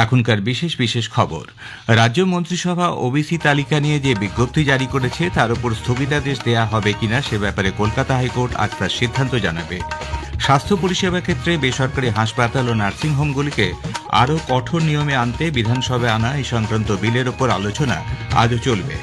এখনকার বিশেষ খবর। রাজ্য মন্ত্রিসভা ওবিসি তালিকা নিয়ে যে বিজ্ঞপ্তি জারি করেছে তার উপর স্থগিতাদেশ দেয়া হবে কিনা সে ব্যাপারে কলকাতা হাইকোর্ট আজ তার সিদ্ধান্ত জানাবে। স্বাস্থ্য পরিষেবা ক্ষেত্রে বেসরকারি হাসপাতাল ও নার্সিংহোমগুলিকে আরও কঠোর নিয়মে আনতে বিধানসভায় আনা এই সংক্রান্ত বিলের ওপর আলোচনা আজও চলবে।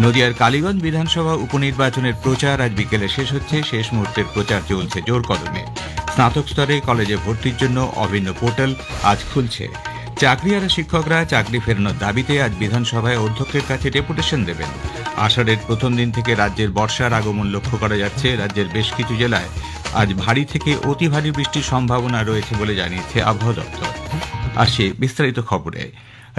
নদিয়ার কালীগঞ্জ বিধানসভা উপনির্বাচনের প্রচার আজ বিকেলে শেষ হচ্ছে। শেষ মুহূর্তের প্রচার চলছে জোর কদমে। স্নাতক স্তরে কলেজে ভর্তির জন্য অভিন্ন পোর্টাল আজ খুলছে। চাকরিহারা শিক্ষকরা চাকরি ফেরানোর দাবিতে আজ বিধানসভায় অধ্যক্ষের কাছে ডেপুটেশন দেবেন। আষাঢ়ের প্রথম দিন থেকে রাজ্যের বর্ষার আগমন লক্ষ্য করা যাচ্ছে। রাজ্যের বেশ কিছু জেলায় আজ ভারী থেকে অতি ভারী বৃষ্টির সম্ভাবনা রয়েছে বলে জানিয়েছে আবহাওয়া দপ্তর। আসছে বিস্তারিত খবরে।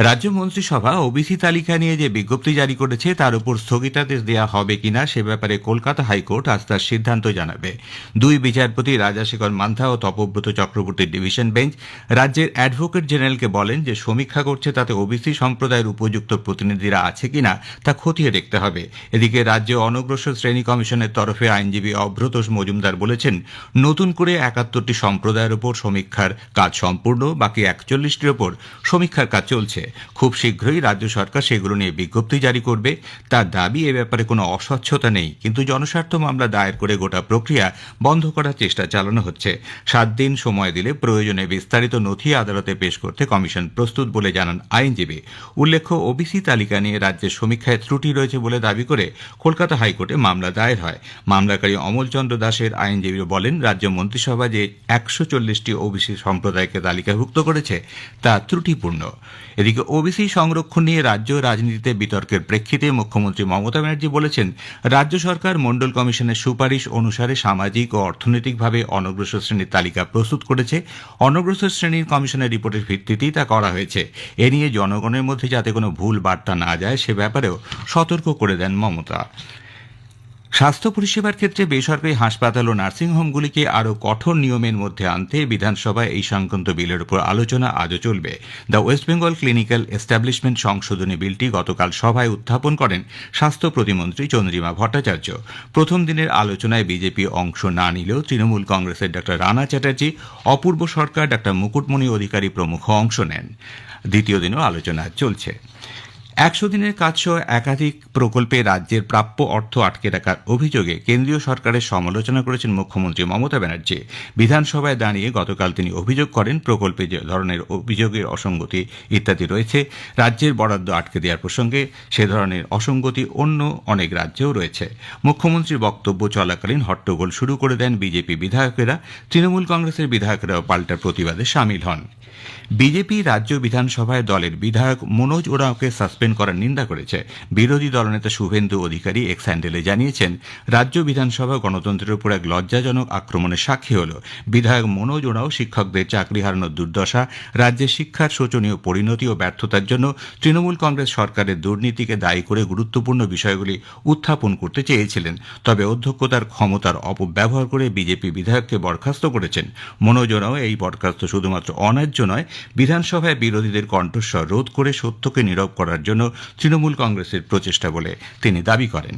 রাজ্য মন্ত্রিসভা ওবিসি তালিকা নিয়ে যে বিজ্ঞপ্তি জারি করেছে তার উপর স্থগিতাদেশ দেওয়া হবে কিনা সে ব্যাপারে কলকাতা হাইকোর্ট আজ তার সিদ্ধান্ত জানাবে। দুই বিচারপতি রাজাশেখর মান্থা ও তপব্রত চক্রবর্তীর ডিভিশন বেঞ্চ রাজ্যের অ্যাডভোকেট জেনারেলকে বলেন যে সমীক্ষা করছে তাতে ওবিসি সম্প্রদায়ের উপযুক্ত প্রতিনিধিরা আছে কিনা তা খতিয়ে দেখতে হবে। এদিকে রাজ্য অনগ্রসর শ্রেণী কমিশনের তরফে আইনজীবী অভ্রত মজুমদার বলেছেন, নতুন করে ৭১টি সম্প্রদায়ের ওপর সমীক্ষার কাজ সম্পূর্ণ, বাকি ৪১টির ওপর সমীক্ষার কাজ চলছে। খুব শীঘ্রই রাজ্য সরকার সেগুলো নিয়ে বিজ্ঞপ্তি জারি করবে। তার দাবি, এ ব্যাপারে কোনো অস্বচ্ছতা নেই, কিন্তু জনস্বার্থ মামলা দায়ের করে গোটা প্রক্রিয়া বন্ধ করার চেষ্টা চালানো হচ্ছে। ৭ দিন সময় দিলে প্রয়োজনে বিস্তারিত নথি আদালতে পেশ করতে কমিশন প্রস্তুত বলে জানান আইনজীবী। উল্লেখ্য, ওবিসি তালিকা নিয়ে রাজ্যের সমীক্ষায় ত্রুটি রয়েছে বলে দাবি করে কলকাতা হাইকোর্টে মামলা দায়ের হয়। মামলাকারী অমলচন্দ্র দাসের আইনজীবী বলেন, রাজ্য মন্ত্রিসভা যে ১৪০টি ওবিসি সম্প্রদায়কে তালিকাভুক্ত করেছে তা ত্রুটিপূর্ণ। এদিকে ওবিসি সংরক্ষণ নিয়ে রাজ্য রাজনীতিতে বিতর্কের প্রেক্ষিতে মুখ্যমন্ত্রী মমতা ব্যানার্জি বলেছেন, রাজ্য সরকার মণ্ডল কমিশনের সুপারিশ অনুসারে সামাজিক ও অর্থনৈতিকভাবে অনগ্রসর শ্রেণীর তালিকা প্রস্তুত করেছে। অনগ্রসর শ্রেণীর কমিশনের রিপোর্টের ভিত্তিতেই তা করা হয়েছে। এ নিয়ে জনগণের মধ্যে যাতে কোনো ভুল বার্তা না যায় সে ব্যাপারেও সতর্ক করে দেন মমতা। স্বাস্থ্য পরিষেবার ক্ষেত্রে বেসরকারি হাসপাতাল ও নার্সিংহোমগুলিকে আরও কঠোর নিয়মের মধ্যে আনতে বিধানসভায় এই সংক্রান্ত বিলের উপর আলোচনা আজও চলবে। The West Bengal clinical establishment সংশোধনী বিলটি গতকাল সভায় উত্থাপন করেন স্বাস্থ্য প্রতিমন্ত্রী চন্দ্রিমা ভট্টাচার্য। প্রথম দিনের আলোচনায় বিজেপি অংশ না নিলেও তৃণমূল কংগ্রেসের ডা রানা চ্যাটার্জি, অপূর্ব সরকার, ডা মুকুটমণি অধিকারী প্রমুখ অংশ নেন। দ্বিতীয় দিনও আলোচনা চলছে। ১০০ দিনের কাজসহ একাধিক প্রকল্পে রাজ্যের প্রাপ্য অর্থ আটকে রাখার অভিযোগে কেন্দ্রীয় সরকারের সমালোচনা করেছেন মুখ্যমন্ত্রী মমতা ব্যানার্জি। বিধানসভায় দাঁড়িয়ে গতকাল তিনি অভিযোগ করেন, প্রকল্পে যে ধরনের অভিযোগের অসঙ্গতি ইত্যাদি রয়েছে, রাজ্যের বরাদ্দ আটকে দেওয়ার প্রসঙ্গে সে ধরনের অসঙ্গতি অন্য অনেক রাজ্যেও রয়েছে। মুখ্যমন্ত্রীর বক্তব্য চলাকালীন হট্টগোল শুরু করে দেন বিজেপি বিধায়কেরা। তৃণমূল কংগ্রেসের বিধায়কেরাও পাল্টা প্রতিবাদে সামিল হন। বিজেপি রাজ্য বিধানসভায় দলের বিধায়ক মনোজ ওরাওকে সাসপেন্ড করার নিন্দা করেছে। বিরোধী দলনেতা শুভেন্দু অধিকারী এক্স হ্যান্ডেলে জানিয়েছেন, রাজ্য বিধানসভা গণতন্ত্রের উপর এক লজ্জাজনক আক্রমণের সাক্ষী হল। বিধায়ক মনোজ ওরাও শিক্ষকদের চাকরি হারানোর দুর্দশা, রাজ্যের শিক্ষার শোচনীয় পরিণতি ও ব্যর্থতার জন্য তৃণমূল কংগ্রেস সরকারের দুর্নীতিকে দায়ী করে গুরুত্বপূর্ণ বিষয়গুলি উত্থাপন করতে চেয়েছিলেন। তবে অধ্যক্ষ তার ক্ষমতার অপব্যবহার করে বিজেপি বিধায়ককে বরখাস্ত করেছেন। মনোজ ওরাও এই বরখাস্ত শুধুমাত্র অন্যায্য নয়, বিধানসভায় বিরোধীদের কণ্ঠস্বর রোধ করে সত্যকে নীরব করার জন্য তৃণমূল কংগ্রেসের প্রচেষ্টা বলে তিনি দাবি করেন।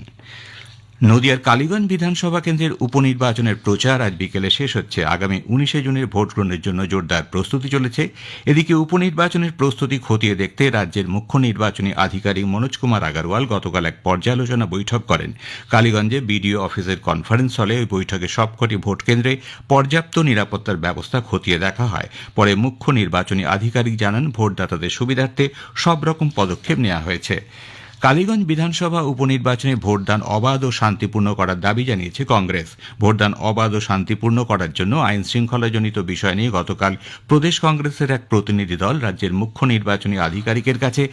নদিয়ার কালীগঞ্জ বিধানসভা কেন্দ্রের উপনির্বাচনের প্রচার আজ বিকেলে শেষ হচ্ছে। আগামী ১৯ জুনের ভোট গ্রহণের জন্য জোরদার প্রস্তুতি চলেছে। এদিকে উপনির্বাচনের প্রস্তুতি খতিয়ে দেখতে রাজ্যের মুখ্য নির্বাচনী আধিকারিক মনোজ কুমার আগরওয়াল গতকাল এক পর্যালোচনা বৈঠক করেন। কালীগঞ্জে বিডিও অফিসের কনফারেন্স হলে ওই বৈঠকে সবকটি ভোট কেন্দ্রে পর্যাপ্ত নিরাপত্তার ব্যবস্থা খতিয়ে দেখা হয়। পরে মুখ্য নির্বাচনী আধিকারিক জানান, ভোটদাতাদের সুবিধার্থে সব রকম পদক্ষেপ নেওয়া হয়েছে। কালীগঞ্জ বিধানসভা উপনির্বাচনে ভোটদান অবাধ ও শান্তিপূর্ণ করার দাবি জানিয়েছে কংগ্রেস। ভোটদান অবাধ ও শান্তিপূর্ণ করার জন্য আইন শৃঙ্খলাজনিত বিষয় নিয়ে গতকাল প্রদেশ কংগ্রেসের এক প্রতিনিধি দল রাজ্যের মুখ্য নির্বাচনী আধিকারিকের কাছে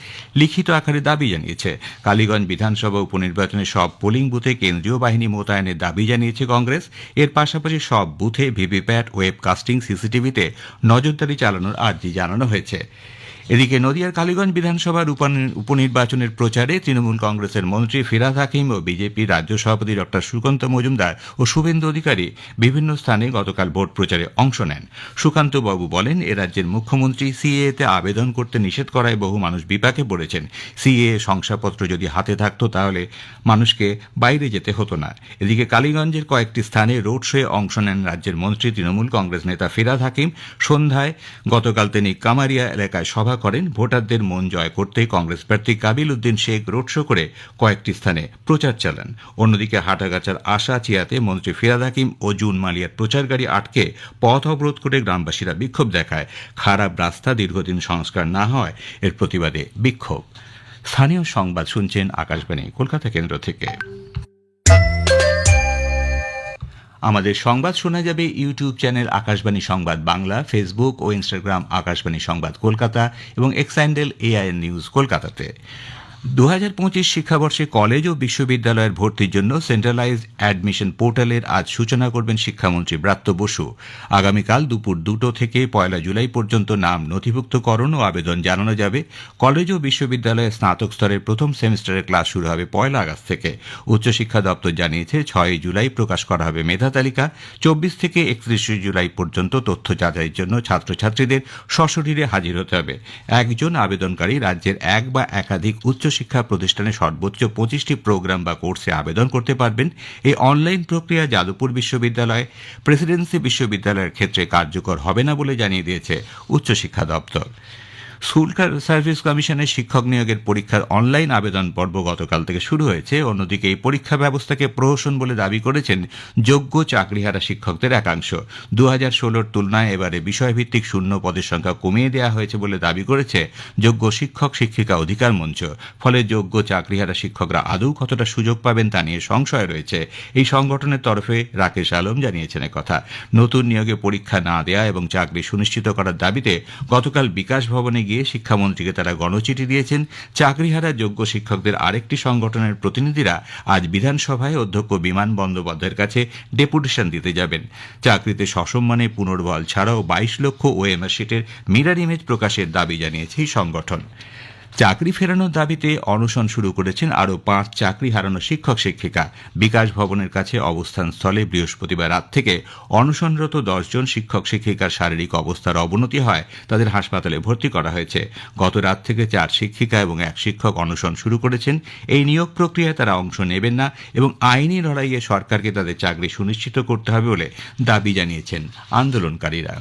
লিখিত আকারে দাবি জানিয়েছে। কালীগঞ্জ বিধানসভা উপনির্বাচনে সব পোলিং বুথে কেন্দ্রীয় বাহিনী মোতায়েনের দাবি জানিয়েছে কংগ্রেস। এর পাশাপাশি সব বুথে ভিভিপ্যাট, ওয়েবকাস্টিং, সিসিটিভিতে নজরদারি চালানোর আর্জি জানানো হয়েছে। এদিকে নদিয়ার কালীগঞ্জ বিধানসভার উপনির্বাচনের প্রচারে তৃণমূল কংগ্রেসের মন্ত্রী ফিরহাদ হাকিম ও বিজেপির রাজ্য সভাপতি ড সুকান্ত মজুমদার ও শুভেন্দু অধিকারী বিভিন্ন স্থানে গতকাল ভোট প্রচারে অংশ নেন। সুকান্তবাবু বলেন, এ রাজ্যের মুখ্যমন্ত্রী সিএএতে আবেদন করতে নিষেধ করায় বহু মানুষ বিপাকে পড়েছেন। সিএএ শংসাপত্র যদি হাতে থাকত তাহলে মানুষকে বাইরে যেতে হতো না। এদিকে কালীগঞ্জের কয়েকটি স্থানে রোড শোয়ে অংশ নেন রাজ্যের মন্ত্রী তৃণমূল কংগ্রেস নেতা ফিরহাদ হাকিম। সন্ধ্যায় গতকাল তিনি কামারিয়া এলাকায় সভা করেন। ভোটারদের মন জয় করতে কংগ্রেস প্রার্থী কাবিল উদ্দিন শেখ রোড শো করে কয়েকটি স্থানে প্রচার চালান। অন্যদিকে হাটাগাছার আশাচিয়াতে মন্ত্রী ফিরহাদ হাকিম ও জুন মালিয়ার প্রচার গাড়ি আটকে পথ অবরোধ করে গ্রামবাসীরা বিক্ষোভ দেখায়। খারাপ রাস্তা দীর্ঘদিন সংস্কার না হয় এর প্রতিবাদে বিক্ষোভ। স্থানীয় সংবাদ শুনছেন আকাশবাণী কলকাতা কেন্দ্র থেকে। আমাদের সংবাদ শোনা যাবে ইউটিউব চ্যানেল আকাশবাণী সংবাদ বাংলা, ফেসবুক ও ইনস্টাগ্রাম আকাশবাণী সংবাদ কলকাতা এবং এক্স হ্যান্ডেল এআইএন নিউজ কলকাতাতে। 2025 শিক্ষাবর্ষে কলেজ ও বিশ্ববিদ্যালয়ের ভর্তির জন্য সেন্ট্রালাইজড অ্যাডমিশন পোর্টালের আজ সূচনা করবেন শিক্ষামন্ত্রী ব্রাত্য বসু। আগামীকাল দুপুর 2টো থেকে 1 জুলাই পর্যন্ত নাম নথিভুক্তকরণ ও আবেদন জানানো যাবে। কলেজ ও বিশ্ববিদ্যালয়ের স্নাতক স্তরের প্রথম সেমিস্টারের ক্লাস শুরু হবে 1 আগস্ট থেকে। উচ্চশিক্ষা দপ্তর জানিয়েছে 6 জুলাই প্রকাশ করা হবে মেধা তালিকা। 24 থেকে 31 জুলাই পর্যন্ত তথ্য যাচাইয়ের জন্য ছাত্রছাত্রীদের সশরীরে হাজির হতে হবে। একজন আবেদনকারী রাজ্যের এক বা একাধিক উচ্চশিক্ষা প্রতিষ্ঠানে সর্বোচ্চ 25টি প্রোগ্রাম বা কোর্সে আবেদন করতে পারবেন। এই অনলাইন প্রক্রিয়া যাদবপুর বিশ্ববিদ্যালয়, প্রেসিডেন্সি বিশ্ববিদ্যালয়ের ক্ষেত্রে কার্যকর হবে না বলে জানিয়ে দিয়েছে উচ্চশিক্ষা দপ্তর। স্কুল সার্ভিস কমিশনের শিক্ষক নিয়োগের পরীক্ষার অনলাইন আবেদন পর্ব গতকাল থেকে শুরু হয়েছে। অন্যদিকে এই পরীক্ষা ব্যবস্থাকে প্রহসন বলে দাবি করেছেন যোগ্য চাকরিহারা শিক্ষকদের একাংশ। 2016-র তুলনায় এবারে বিষয়ভিত্তিক শূন্য পদের সংখ্যা কমিয়ে দেওয়া হয়েছে বলে দাবি করেছে যোগ্য শিক্ষক শিক্ষিকা অধিকার মঞ্চ। ফলে যোগ্য চাকরিহারা শিক্ষকরা আদৌ কতটা সুযোগ পাবেন তা নিয়ে সংশয় রয়েছে। এই সংগঠনের তরফে রাকেশ আলম জানিয়েছেন কথা। নতুন নিয়োগে পরীক্ষা না দেয়া এবং চাকরি সুনিশ্চিত করার দাবিতে গতকাল বিকাশ ভবনে গিয়ে শিক্ষামন্ত্রীকে তারা গণচিঠি দিয়েছেন। চাকরিহারা যোগ্য শিক্ষকদের আরেকটি সংগঠনের প্রতিনিধিরা আজ বিধানসভায় অধ্যক্ষ বিমান বন্দ্যোপাধ্যায়ের কাছে ডেপুটেশন দিতে যাবেন। চাকরিতে সসম্মানে পুনর্বহাল ছাড়াও 22 লক্ষ ওএমআর শিটের মিরর ইমেজ প্রকাশের দাবি জানিয়েছে এই সংগঠন। চাকরি ফেরানোর দাবিতে অনশন শুরু করেছেন আরও 5 চাকরি হারানো শিক্ষক শিক্ষিকা। বিকাশ ভবনের কাছে অবস্থান স্থলে বৃহস্পতিবার রাত থেকে অনশনরত 10 জন শিক্ষক শিক্ষিকার শারীরিক অবস্থার অবনতি হয়, তাদের হাসপাতালে ভর্তি করা হয়েছে। গত রাত থেকে 4 শিক্ষিকা এবং 1 শিক্ষক অনশন শুরু করেছেন। এই নিয়োগ প্রক্রিয়ায় তারা অংশ নেবেন না এবং আইনি লড়াইয়ে সরকারকে তাদের চাকরি সুনিশ্চিত করতে হবে বলে দাবি জানিয়েছেন আন্দোলনকারীরা।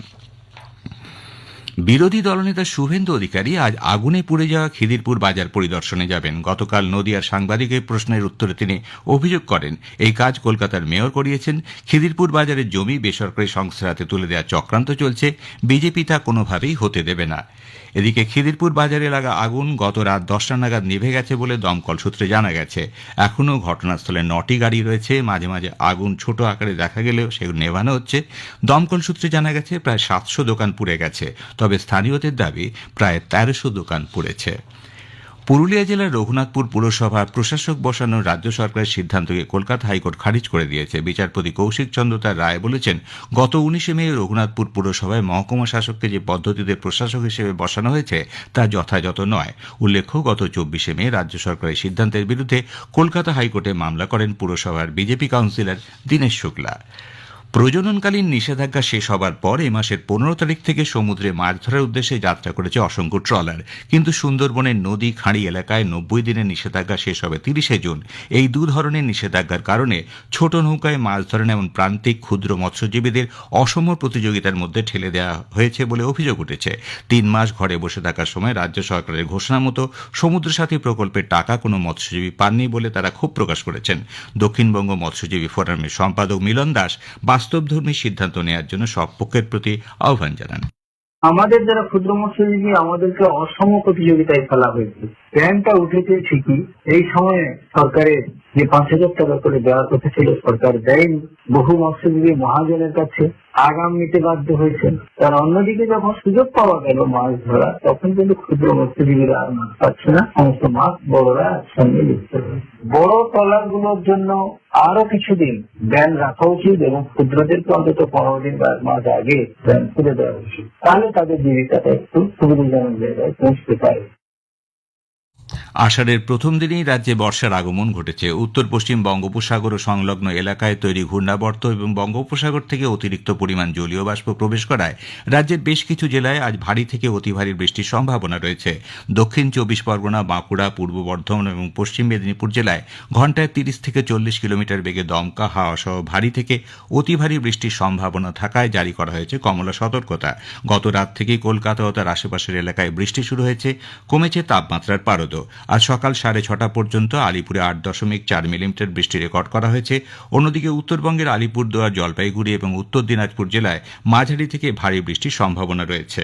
বিরোধী দলনেতা শুভেন্দু অধিকারী আজ আগুনে পুড়ে যাওয়া খিদিরপুর বাজার পরিদর্শনে যাবেন। গতকাল নদিয়ার সাংবাদিকের প্রশ্নের উত্তরে তিনি অভিযোগ করেন এই কাজ কলকাতার মেয়র করিয়েছেন। খিদিরপুর বাজারের জমি বেসরকারি সংস্থার হাতে তুলে দেওয়ার চক্রান্ত চলছে, বিজেপি তা কোনোভাবেই হতে দেবে না। এদিকে খিদিরপুর বাজারে লাগা আগুন গত রাত 10টা নাগাদ নিভে গেছে বলে দমকল সূত্রে জানা গেছে। এখনও ঘটনাস্থলে 9টি গাড়ি রয়েছে। মাঝে মাঝে আগুন ছোট আকারে দেখা গেলেও সেগুলো নেভানো হচ্ছে। দমকল সূত্রে জানা গেছে প্রায় 700 দোকান পুড়ে গেছে, তবে স্থানীয়দের দাবি প্রায় 1300 দোকান পুড়েছে। পুরুলিয়া জেলার রঘুনাথপুর পুরসভার প্রশাসক বসানোর রাজ্য সরকারের সিদ্ধান্তকে কলকাতা হাইকোর্ট খারিজ করে দিয়েছে। বিচারপতি কৌশিক চন্দ্র তার রায়ে বলেছেন, গত 19 মে রঘুনাথপুর পুরসভায় মহকুমা শাসককে যে পদ্ধতিতে প্রশাসক হিসেবে বসানো হয়েছে তা যথাযথ নয়। উল্লেখ্য, গত 24 মে রাজ্য সরকারের সিদ্ধান্তের বিরুদ্ধে কলকাতা হাইকোর্টে মামলা করেন পুরসভার বিজেপি কাউন্সিলর দীনেশ শুক্লা। প্রজননকালীন নিষেধাজ্ঞা শেষ হবার পর এই মাসের 15 তারিখ থেকে সমুদ্রে মাছ ধরার উদ্দেশ্যে যাত্রা করেছে অসংখ্য ট্রলার। কিন্তু সুন্দরবনের নদী খাঁড়ি এলাকায় 90 দিনের নিষেধাজ্ঞা শেষ হবে 30 জুন। এই 2 ধরনের নিষেধাজ্ঞার কারণে ছোট নৌকায় মাছ ধরেন এমন প্রান্তিক ক্ষুদ্র মৎস্যজীবীদের অসম প্রতিযোগিতার মধ্যে ঠেলে দেওয়া হয়েছে বলে অভিযোগ উঠেছে। 3 মাস ঘরে বসে থাকার সময় রাজ্য সরকারের ঘোষণা মতো সমুদ্রসাথী প্রকল্পের টাকা কোনো মৎস্যজীবী পাননি বলে তারা ক্ষোভ প্রকাশ করেছেন। দক্ষিণবঙ্গ মৎস্যজীবী ফোরামের সম্পাদক মিলন দাস বাস্তবধর্মী সিদ্ধান্ত নেওয়ার জন্য সব পক্ষের প্রতি আহ্বান জানান। আমাদের যারা ক্ষুদ্র মৎস্যজীবী আমাদেরকে অসম প্রতিযোগিতায় ফেলা হয়েছে। প্যানটা উঠেছে ঠিকই, এই সময়ে সরকারের যে 5000 টাকা করে দেওয়ার কথা ছিল সরকার দেয়নি। বহু মৎস্যজীবী মহাজনের কাছে আগাম নিতে বাধ্য হয়েছেন। তার অন্যদিকে যখন সুযোগ পাওয়া গেল মাছ ধরা, তখন কিন্তু ক্ষুদ্র মৎস্যজীবীরা আর মাছ পাচ্ছে না, সমস্ত মাছ বড়রা একসঙ্গে লিপ্ত হয়েছে। বড় ট্রলার গুলোর জন্য আরো কিছুদিন ব্যান রাখা উচিত এবং ক্ষুদ্রদেরকে অন্তত 15 দিন বা 1 মাস আগে ব্যান খুলে দেওয়া উচিত। তাহলে তাদের জীবিকাটা একটু সুবিধাজনক জায়গায় পৌঁছতে পারে। আষাঢ়ের প্রথম দিনেই রাজ্যে বর্ষার আগমন ঘটেছে। উত্তর পশ্চিম বঙ্গোপসাগর ও সংলগ্ন এলাকায় তৈরি ঘূর্ণাবর্ত এবং বঙ্গোপসাগর থেকে অতিরিক্ত পরিমাণ জলীয় বাষ্প প্রবেশ করায় রাজ্যের বেশ কিছু জেলায় আজ ভারী থেকে অতি ভারী বৃষ্টির সম্ভাবনা রয়েছে। দক্ষিণ 24 পরগনা, বাঁকুড়া, পূর্ব বর্ধমান এবং পশ্চিম মেদিনীপুর জেলায় ঘণ্টায় 30 থেকে 40 কিলোমিটার বেগে দমকা হাওয়া সহ ভারী থেকে অতি ভারী বৃষ্টির সম্ভাবনা থাকায় জারি করা হয়েছে কমলা সতর্কতা। গত রাত থেকেই কলকাতা ও তার আশেপাশের এলাকায় বৃষ্টি শুরু হয়েছে, কমেছে তাপমাত্রার পারদ। আজ সকাল 6:30 পর্যন্ত আলিপুরে 8.4 মিলিমিটার বৃষ্টি রেকর্ড করা হয়েছে। অন্যদিকে উত্তরবঙ্গের আলিপুরদুয়ার, জলপাইগুড়ি এবং উত্তর দিনাজপুর জেলায় মাঝারি থেকে ভারী বৃষ্টির সম্ভাবনা রয়েছে।